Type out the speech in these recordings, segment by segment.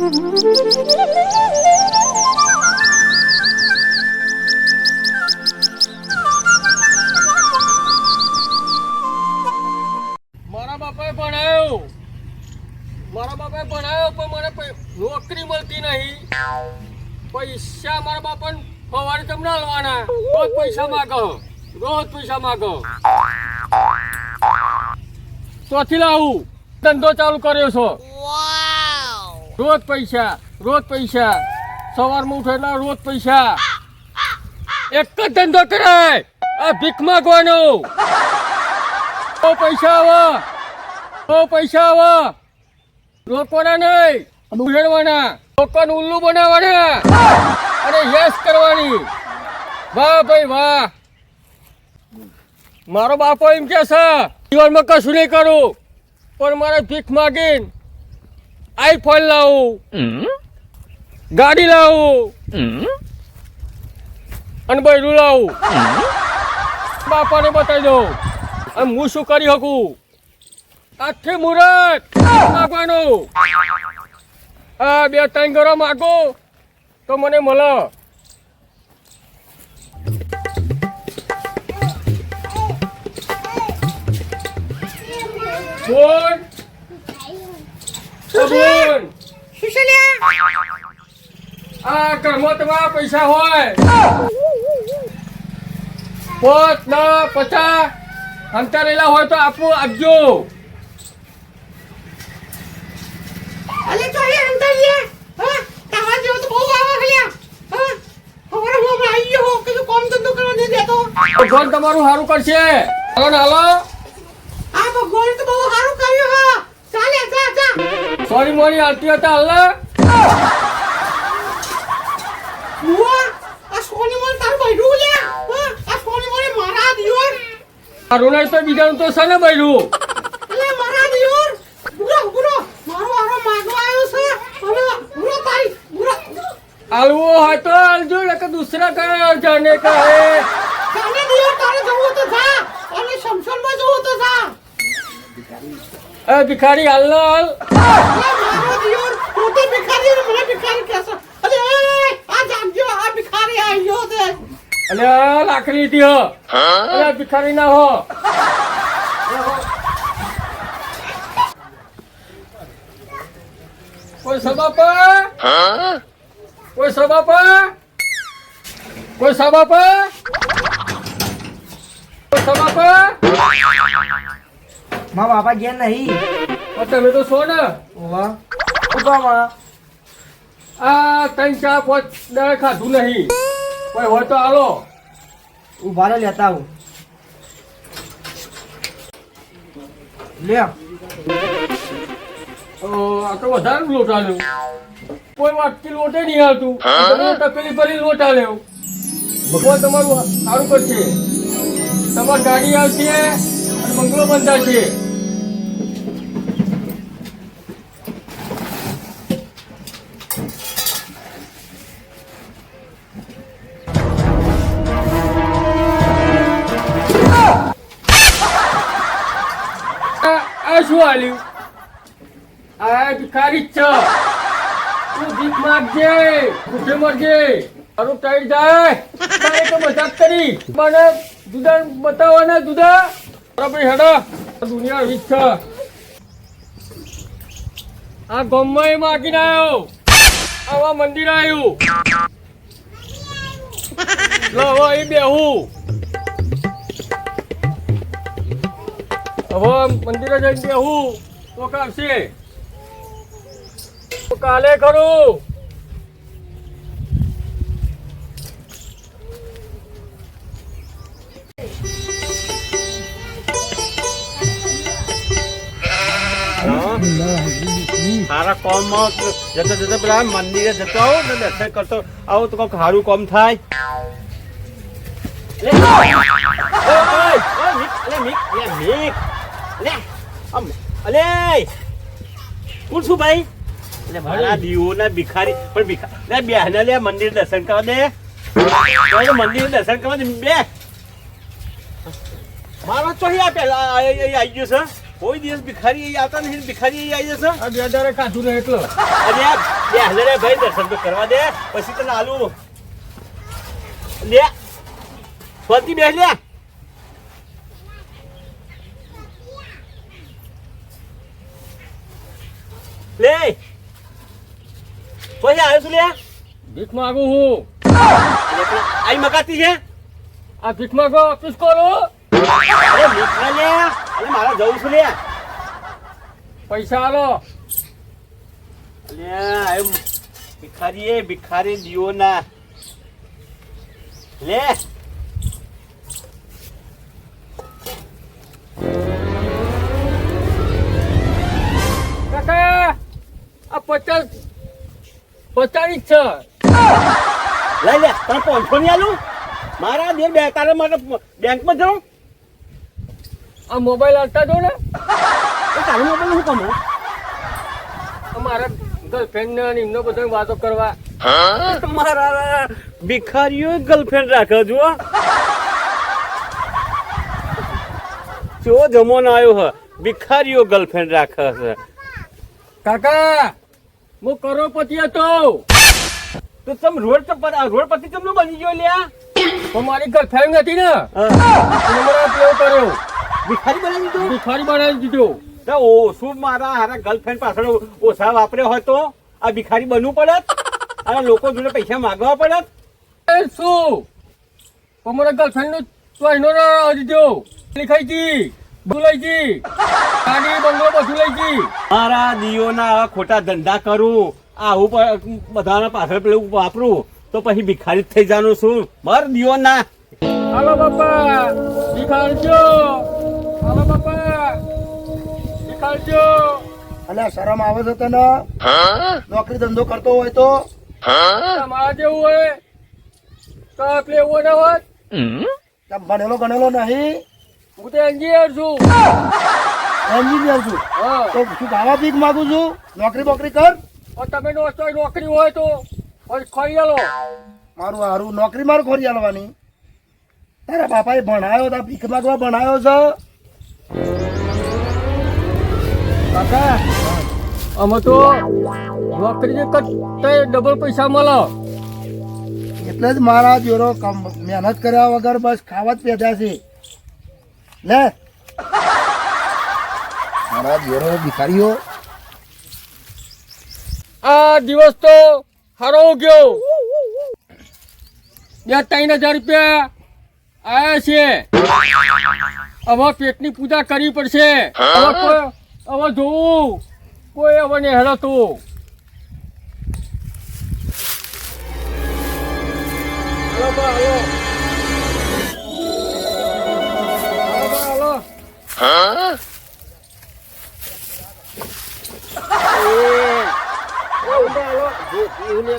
મારા બાપાએ ભણાયો પણ મને નોકરી મળતી નહીં. પૈસા મારા બાપાને સવારે તમને હાલવાના. રોજ પૈસા માગો. ચોથી લાવું ધંધો ચાલુ કર્યો છો. રોજ પૈસા સવારમાં ઉઠે એટલે રોજ પૈસા. એક જ ધંધો કરાય, આ ભીખ માગવાનો. બહુ પૈસા આવે રોકવાના નહીં, ઉછેરવાના, લોકોને ઉલ્લુ બનાવવાના અને યશ કરવાની. વાહ ભાઈ વાહ. મારો બાપો એમ કે છે જીવનમાં કશું નહીં કરું, પણ મારે ભીખ માગીને આઈફોન લાવું, ગાડી લાવું અને બૈરું લાવું. બાપાને બતાવી દઉં અને હું શું કરી શકું. આખી મુહૂર્ત માગવાનું. આ 2-3 ઘરો માગો તો મને મળે. બોલ આ ઘરમાં તમારા પૈસા હોય 50 અંતરેલા હોય તો આપજો. અલે તો એ અંતરિયા હા તારા જેવો તો બહુ આવા ખલ્યા હા ખબર હો ભાઈ હો કે કોમ ધંધો કરવા નહીં દેતો. ભગવાન તમારું સારું કરશે. હાલો આ ભગવાન તો બહુ સારું કર્યું હા. ચાલે જા સોરી મોરી આવતી હતા. હાલ બુઆ આ સોની મોર તાર બૈરું લે હા આ સોની મોરે મારા દિયોર મારું નહીં તો બીજાનું તો છે ને બૈરું. અલે મારા દિયોર બુરો મારો આરો માગવા આવ્યો છે. હવે બુરો તારી બુરો આલવો હોય તો આલજો ને કે દૂસરા કહે જાને કહે. જાને દિયોર તારે જવું તો જા અને શમશાનમાં જવું તો જા. એ ભિખારી હાલ મારો દિયોર તું તો ભિખારી ને મને ભિખારી કહેશો. અરે આ જાગજો આ ભિખારી આવ્યો છે. અલે લાકડી હતી હો. અલે ભિખારી ના હો. કોઈ સબાપા મારા બાપા ગયા નહીં. તમે તો છો ને. ઓવા ઉપામાં આ 3-4-5 દાડે ખાધું નહીં. કોઈ હોય તો હાલો. ઉભારે લેતા આવું. લે આ તો વધારે લોટ આલ્યો. કોઈ વાટકી લોટે નહીં આવતું. તપેલી ભરી લોટ આલ્યો. ભગવાન તમારું સારું કરશે. તમારી ગાડી આવશે અને બંગલો બંધાશે. આ શું આલ્યું? આ ભિખારી જ છે. તું ભીખ માગજે, ભૂખે મરજે. તારું ટાઈટ જાય. તો મજાક કરી મને જુદા બતાવવાના જુદા. બરાબર હેડા દુનિયા વીક છે. આ ગામમાં માગીને આવ્યો. આવા મંદિર આવ્યું. લો હવે બેહું. હવે મંદિરે જઈને બેહું તો કાપશે. કાલે કરું. સારા કોમમાં જતા પેલા મંદિરે જતો આવો ને દર્શન કરતો આવો તો કોઈક સારું કોમ થાય. કોણ છું ભાઈ? મારા દીવો ના ભિખારી પણ બેહને લે મંદિર દર્શન કરવા દે. મંદિર દર્શન કરવા દે બે. મારો ચોહી આ પેલા આવી ગયો છે. કોઈ દિવસ ભિખારી અહીં આવતા નથી, ભિખારી અહીં આવી જશે. આ 2 દાડે ખાધું ને એટલો. અરે આ 2000 ભાઈ દર્શન તો કરવા દે, પછી તને આલુ. લે ફરતી બેસ લે. લે પછી આવ્યો છું લે. ભીખ માંગુ હું. આઈ મકાતી છે. આ ભીખ માંગો ઓફિસ કરો. અરે મીઠા લે, અરે મારા જવું છું લે. પૈસા આલો. લે આયો ભિખારી, એ ભિખારી દિયો ના. લે કાકા આ 50 ની જ છે. લઈ લે. તને 500 ની આલું. મારા બે તારા માટે બેંકમાં જાઉં. આ મોબાઈલ આલતા દો ને. તો તારું મોબાઈલ શું કામ? અમારા ગર્લફ્રેન્ડ ને એમનો બધો વાતો કરવા. મારા ભિખારીઓ ગર્લફ્રેન્ડ રાખે જો. જો જમોનો આવ્યો હ, ભિખારીઓ ગર્લફ્રેન્ડ રાખે છે. કાકા હું કરોડપતિ હતો. તો તમે રોડપતિ ચમનો બની ગયો લ્યા? પણ મારી ગર્લફ્રેન્ડ નથી ને. હા. એને મને ઉપયોગ કર્યો. ભિખારી બનાવી દીધો. ભિખારી બનાવી દીધો. તો ઓછું મારા હારા ગર્લફ્રેન્ડ પાછળ ઓછા વાપર્યો હોય તો આ ભિખારી બનવું પડત. અને લોકો જોડે પૈસા માંગવા પડત. એ શું પણ મને ગર્લફ્રેન્ડ નું ચોઈનો દીધો. લીખાઈ ગઈ, બોલાઈ ગઈ, ગાડી બંગલો બધું લઈ ગઈ. મારા દિયોના ખોટા ધંધા કરું, આવું બધાના પાછળ પેલું વાપરું તો પછી ભિખારી જ થઈ જવાનું છું. મર દિયોના. હાલો બાપા શીખાડજો. હાલો બાપા શીખાડજો. અલ્યા શરમ આવે છે તને? નોકરી ધંધો કરતો હોય તો તમારા જેવું હોય તો એટલે એવું ના હોત. તમ ભણેલો ગણેલો નહીં, હું તો એન્જિનિયર છું. એન્જિનિયર છું. હા તો શું ગાવા ભીખ માંગુ છું? નોકરી બોકરી કર. પણ તમે નોકરી હોય તો ખાઈ આલો. મારું હારું નોકરી મારું ખોરી આલવાની. તારા બાપાએ ભણાયો, તારા ભીખ માંગવા ભણાયો છે. કાકા અમે તો નોકરી કરતા ડબલ પૈસા મળે. એટલે જ મારા જોડો મહેનત કર્યા વગર બસ ખાવા જ પેદા છે. લે મારા જોડો ભિખારીઓ. આ દિવસ તો સારો ગયો. 2-3 હજાર રૂપિયા આયા છે. હવે પેટની પૂજા કરવી પડશે. હવે જોવું કોઈ હવે ને હેરાતું. હાલો બા, હાલો. હાલો.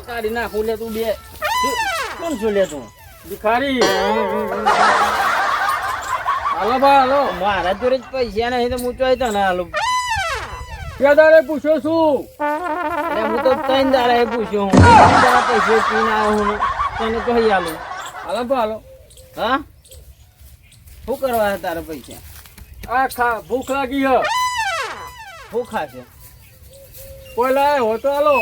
કાઢી નાખું લે તું. બે કોણ છું લે તું? ભિખારી. હાલો બા, હાલો. મારા જોડે જ પૈસા નહીં તો હું ચોય તને હાલું. પેદારે પૂછ્યો છું. હું તો 3 દાડા પૂછ્યો હું. 3 દાડા પૈસા પીને આવ્યો હું તને તો હાલું. હાલો બા, હાલો. હા શું કરવા છે તારા પૈસા? આ ભૂખ લાગી હ. શું ખાશે? કોઈ લાય હો તો હાલો.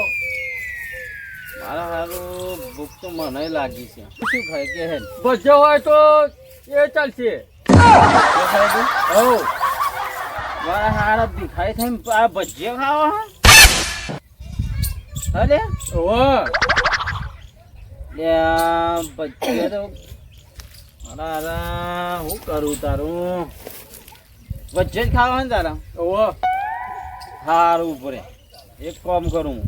મારા હારું ભૂખ તો મને લાગી છે. શું ખાય કે હે? ભજ્યો હોય તો એ ચાલશે. હો મારા હારા ભિખારી થઈને આ ભજીયા ખાવા અરે ઓહ ભજીયા તો મારા શું કરું તારું? ભજીયા જ ખાવા ને તારા? ઓહ હારું ઉભરે એક કામ કરું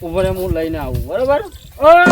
ઉભરે હું લઈને આવું બરોબર? ઓહ